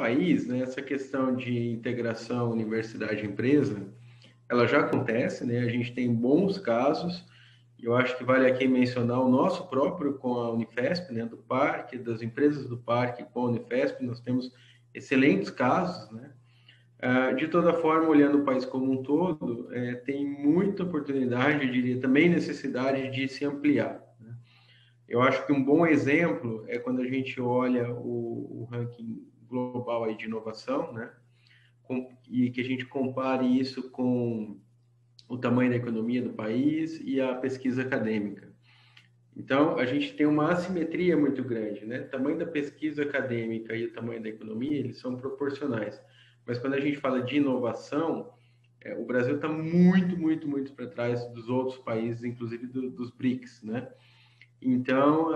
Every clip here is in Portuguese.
país, né, essa questão de integração universidade-empresa, ela já acontece, né? A gente tem bons casos. Eu acho que vale aqui mencionar o nosso próprio com a Unifesp, né, do Parque, das empresas do Parque com a Unifesp, nós temos excelentes casos, né? De toda forma, olhando o país como um todo, tem muita oportunidade, eu diria, também necessidade de se ampliar, né? Eu acho que um bom exemplo é quando a gente olha o ranking global aí de inovação, né? E que a gente compare isso com o tamanho da economia do país e a pesquisa acadêmica. Então, a gente tem uma assimetria muito grande, né? O tamanho da pesquisa acadêmica e o tamanho da economia, eles são proporcionais. Mas quando a gente fala de inovação, o Brasil está muito, muito, muito para trás dos outros países, inclusive dos BRICS, né? Então,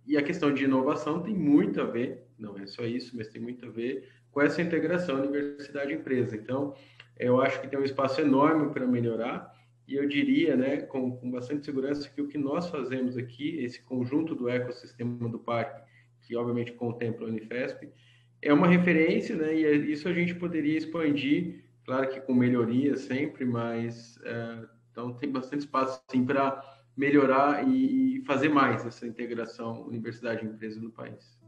e a questão de inovação tem muito a ver, não é só isso, mas tem muito a ver com essa integração universidade-empresa. Então, eu acho que tem um espaço enorme para melhorar, e eu diria, né, com bastante segurança, que o que nós fazemos aqui, esse conjunto do ecossistema do parque, que obviamente contempla a Unifesp, é uma referência, né, e isso a gente poderia expandir, claro que com melhoria sempre, mas então tem bastante espaço assim, para melhorar e fazer mais essa integração universidade-empresa no país.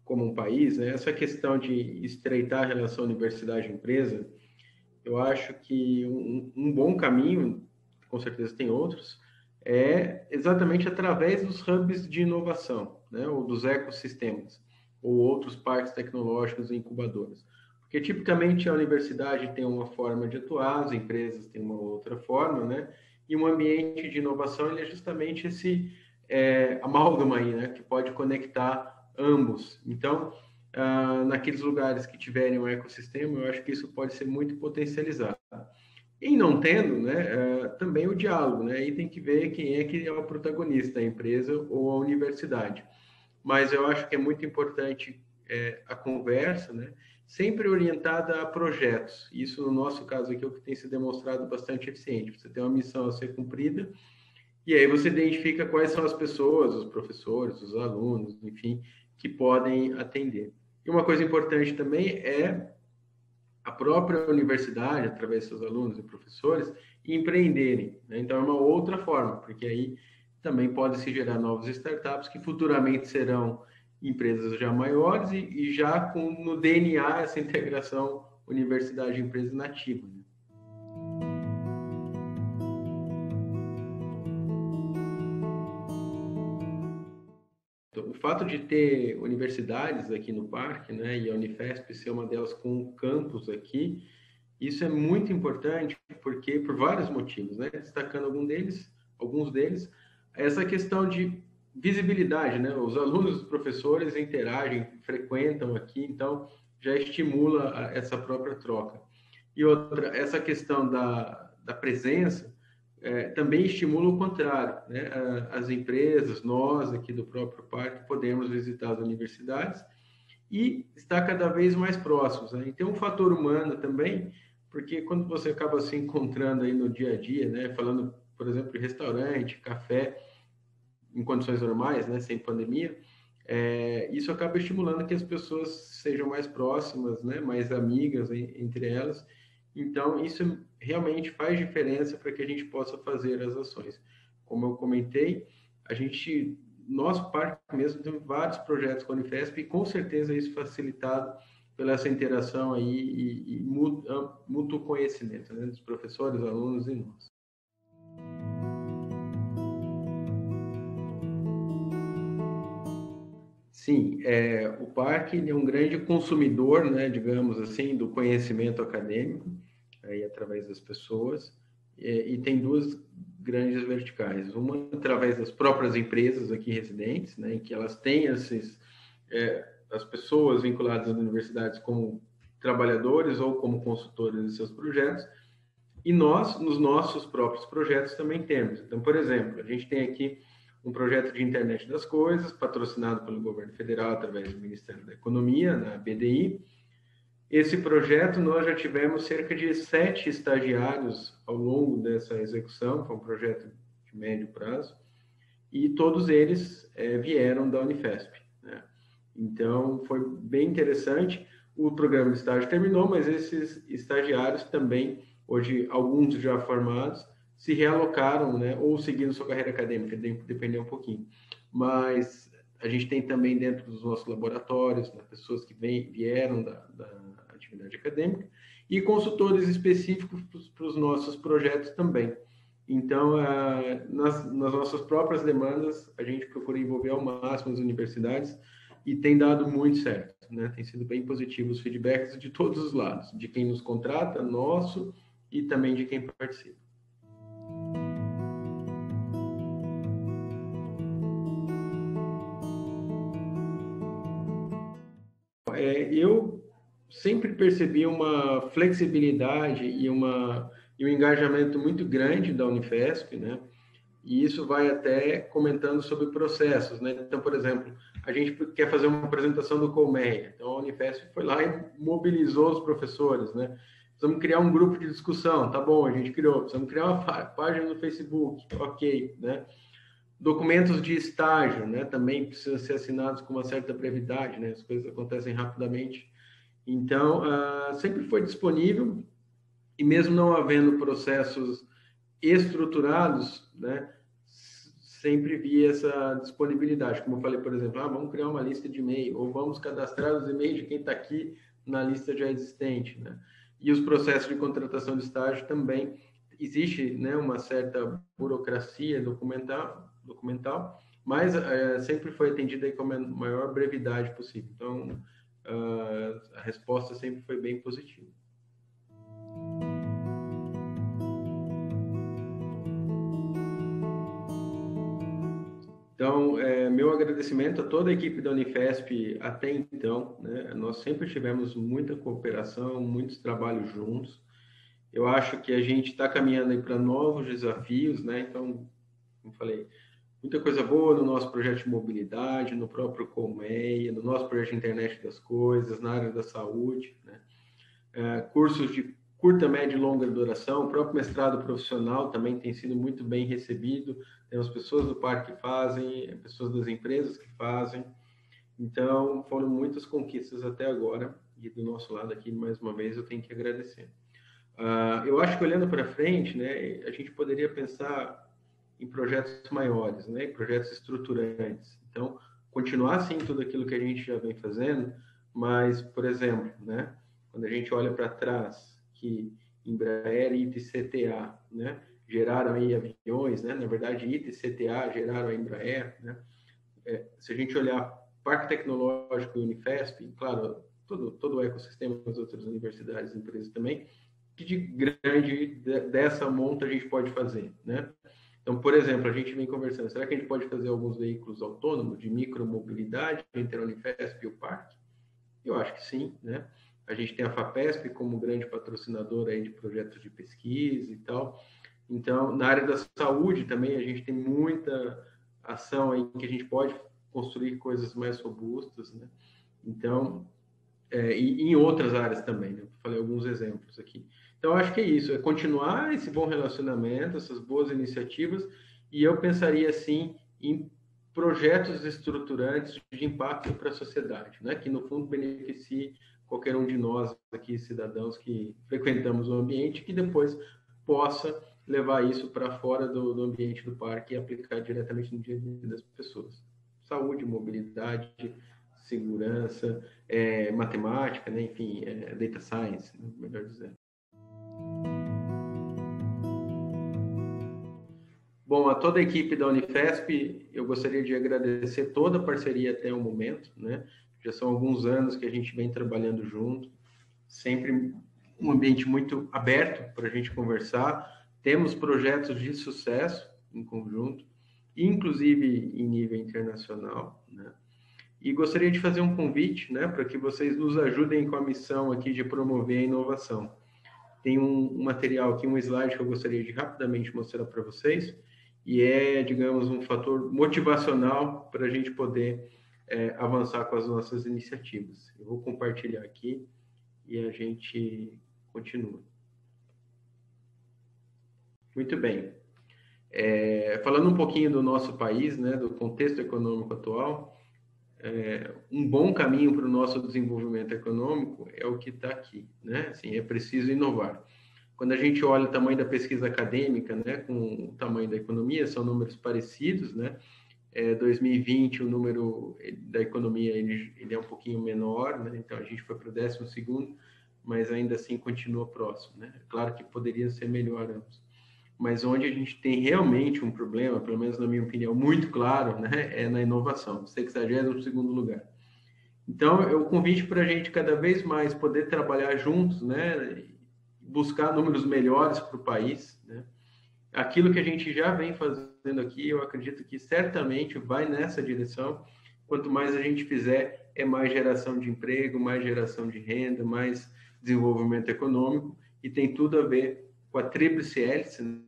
Como um país, né, essa questão de estreitar a relação universidade-empresa, eu acho que um bom caminho, com certeza tem outros, é exatamente através dos hubs de inovação, né, ou dos ecossistemas, ou outros parques tecnológicos e incubadoras. Porque tipicamente a universidade tem uma forma de atuar, as empresas têm uma outra forma, né? E um ambiente de inovação ele é justamente esse amálgama aí, né? Que pode conectar ambos. Então, naqueles lugares que tiverem um ecossistema, eu acho que isso pode ser muito potencializado. E não tendo, né, também o diálogo, né? Aí tem que ver quem é que é o protagonista, a empresa ou a universidade. Mas eu acho que é muito importante a conversa, né? Sempre orientada a projetos. Isso, no nosso caso aqui, é o que tem se demonstrado bastante eficiente. Você tem uma missão a ser cumprida, e aí você identifica quais são as pessoas, os professores, os alunos, enfim, que podem atender. E uma coisa importante também é a própria universidade, através de seus alunos e professores, empreenderem, né? Então, é uma outra forma, porque aí também pode se gerar novas startups que futuramente serão empresas já maiores e já com no DNA essa integração universidade-empresa nativa, né? Então, o fato de ter universidades aqui no parque, né, e a Unifesp ser uma delas com um campus aqui, isso é muito importante porque por vários motivos, né? Destacando alguns deles, essa questão de visibilidade, né? Os alunos e os professores interagem, frequentam aqui, então já estimula essa própria troca. E outra, essa questão da presença também estimula o contrário, né? As empresas, nós aqui do próprio parque, podemos visitar as universidades e estar cada vez mais próximos, né? E tem um fator humano também, porque quando você acaba se encontrando aí no dia a dia, né, falando, por exemplo, de restaurante, café, em condições normais, né, sem pandemia, isso acaba estimulando que as pessoas sejam mais próximas, né, mais amigas entre elas. Então, isso realmente faz diferença para que a gente possa fazer as ações. Como eu comentei, nosso parque mesmo tem vários projetos com a Unifesp e com certeza isso facilitado pela essa interação aí e mútuo conhecimento, né, dos professores, alunos e nós. Sim, o parque é um grande consumidor, né, digamos assim, do conhecimento acadêmico, aí através das pessoas, e tem duas grandes verticais. Uma através das próprias empresas aqui residentes, né, em que elas têm as pessoas vinculadas às universidades como trabalhadores ou como consultores de seus projetos, e nós, nos nossos próprios projetos, também temos. Então, por exemplo, a gente tem aqui um projeto de internet das coisas, patrocinado pelo governo federal através do Ministério da Economia, na BDI. Esse projeto, nós já tivemos cerca de 7 estagiários ao longo dessa execução, foi um projeto de médio prazo, e todos eles vieram da Unifesp, né? Então, foi bem interessante. O programa de estágio terminou, mas esses estagiários também, hoje, alguns já formados, se realocaram, né, ou seguindo sua carreira acadêmica, depender um pouquinho. Mas a gente tem também dentro dos nossos laboratórios, né, pessoas que vieram da atividade acadêmica e consultores específicos para os nossos projetos também. Então, nas nossas próprias demandas, a gente procura envolver ao máximo as universidades e tem dado muito certo, né? Tem sido bem positivo os feedbacks de todos os lados, de quem nos contrata, nosso, e também de quem participa. Eu sempre percebi uma flexibilidade e um engajamento muito grande da Unifesp, né? E isso vai até comentando sobre processos, né? Então, por exemplo, a gente quer fazer uma apresentação do Colmeia. Então, a Unifesp foi lá e mobilizou os professores, né? Precisamos criar um grupo de discussão, tá bom, a gente criou. Precisamos criar uma página no Facebook, ok, né? Documentos de estágio, né? Também precisam ser assinados com uma certa brevidade, né? As coisas acontecem rapidamente. Então, sempre foi disponível, e mesmo não havendo processos estruturados, né, sempre vi essa disponibilidade. Como eu falei, por exemplo, vamos criar uma lista de e-mail, ou vamos cadastrar os e-mails de quem está aqui na lista já existente, né? E os processos de contratação de estágio também existe, né, uma certa burocracia documental, mas sempre foi atendida aí com a maior brevidade possível. Então, a resposta sempre foi bem positiva. Então, meu agradecimento a toda a equipe da Unifesp até então, né? Nós sempre tivemos muita cooperação, muitos trabalhos juntos. Eu acho que a gente está caminhando aí para novos desafios, né? Então, como falei, muita coisa boa no nosso projeto de mobilidade, no próprio Colmeia, no nosso projeto de internet das coisas, na área da saúde, né? Cursos de curta, média e longa duração, o próprio mestrado profissional também tem sido muito bem recebido, temos pessoas do parque que fazem, pessoas das empresas que fazem, então foram muitas conquistas até agora, e do nosso lado aqui, mais uma vez, eu tenho que agradecer. Eu acho que olhando para frente, né, a gente poderia pensar em projetos maiores, né, em projetos estruturantes. Então, continuar sim tudo aquilo que a gente já vem fazendo, mas, por exemplo, né, quando a gente olha para trás, que Embraer, ITA e CTA, né, geraram aí aviões, né, na verdade, ITA e CTA geraram a Embraer, né, se a gente olhar Parque Tecnológico e Unifesp, claro, todo o ecossistema das outras universidades e empresas também, que de grande dessa monta a gente pode fazer, né? Então, por exemplo, a gente vem conversando, será que a gente pode fazer alguns veículos autônomos de micromobilidade entre a Unifesp e o parque? Eu acho que sim, né? A gente tem a FAPESP como grande patrocinadora aí de projetos de pesquisa e tal. Então, na área da saúde também, a gente tem muita ação aí que a gente pode construir coisas mais robustas, né? Então, e em outras áreas também, né? Falei alguns exemplos aqui. Então, acho que é isso, é continuar esse bom relacionamento, essas boas iniciativas, e eu pensaria, assim, em projetos estruturantes de impacto para a sociedade, né? Que, no fundo, beneficie qualquer um de nós aqui, cidadãos que frequentamos o ambiente, que depois possa levar isso para fora do ambiente do parque e aplicar diretamente no dia a dia das pessoas. Saúde, mobilidade, segurança, matemática, né? Enfim, data science, né? Melhor dizendo. Bom, a toda a equipe da Unifesp, eu gostaria de agradecer toda a parceria até o momento, né? Já são alguns anos que a gente vem trabalhando junto, sempre um ambiente muito aberto para a gente conversar. Temos projetos de sucesso em conjunto, inclusive em nível internacional, né? E gostaria de fazer um convite, né, para que vocês nos ajudem com a missão aqui de promover a inovação. Tem um material aqui, um slide que eu gostaria de rapidamente mostrar para vocês, e digamos, um fator motivacional para a gente poder avançar com as nossas iniciativas. Eu vou compartilhar aqui e a gente continua. Muito bem. Falando um pouquinho do nosso país, né, do contexto econômico atual, um bom caminho para o nosso desenvolvimento econômico é o que está aqui, né? Assim, é preciso inovar. Quando a gente olha o tamanho da pesquisa acadêmica, né, com o tamanho da economia, são números parecidos, né? 2020 o número da economia ele é um pouquinho menor, né? Então a gente foi para o 12º, mas ainda assim continua próximo, né? Claro que poderia ser melhor ambos. Mas onde a gente tem realmente um problema, pelo menos na minha opinião, muito claro, né, é na inovação, 62º lugar. Então, é o convite para a gente cada vez mais poder trabalhar juntos, né, buscar números melhores para o país, né. Aquilo que a gente já vem fazendo aqui, eu acredito que certamente vai nessa direção. Quanto mais a gente fizer, é mais geração de emprego, mais geração de renda, mais desenvolvimento econômico, e tem tudo a ver com a tríplice hélice,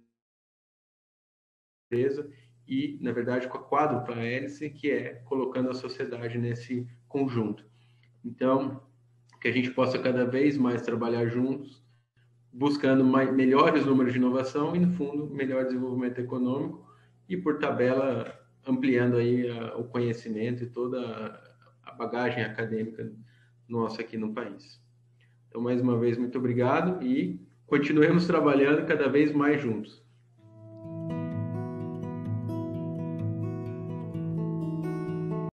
empresa e, na verdade, com a quádrupla hélice, que é colocando a sociedade nesse conjunto. Então, que a gente possa cada vez mais trabalhar juntos, buscando melhores números de inovação e, no fundo, melhor desenvolvimento econômico e, por tabela, ampliando aí o conhecimento e toda a bagagem acadêmica nossa aqui no país. Então, mais uma vez, muito obrigado e continuemos trabalhando cada vez mais juntos.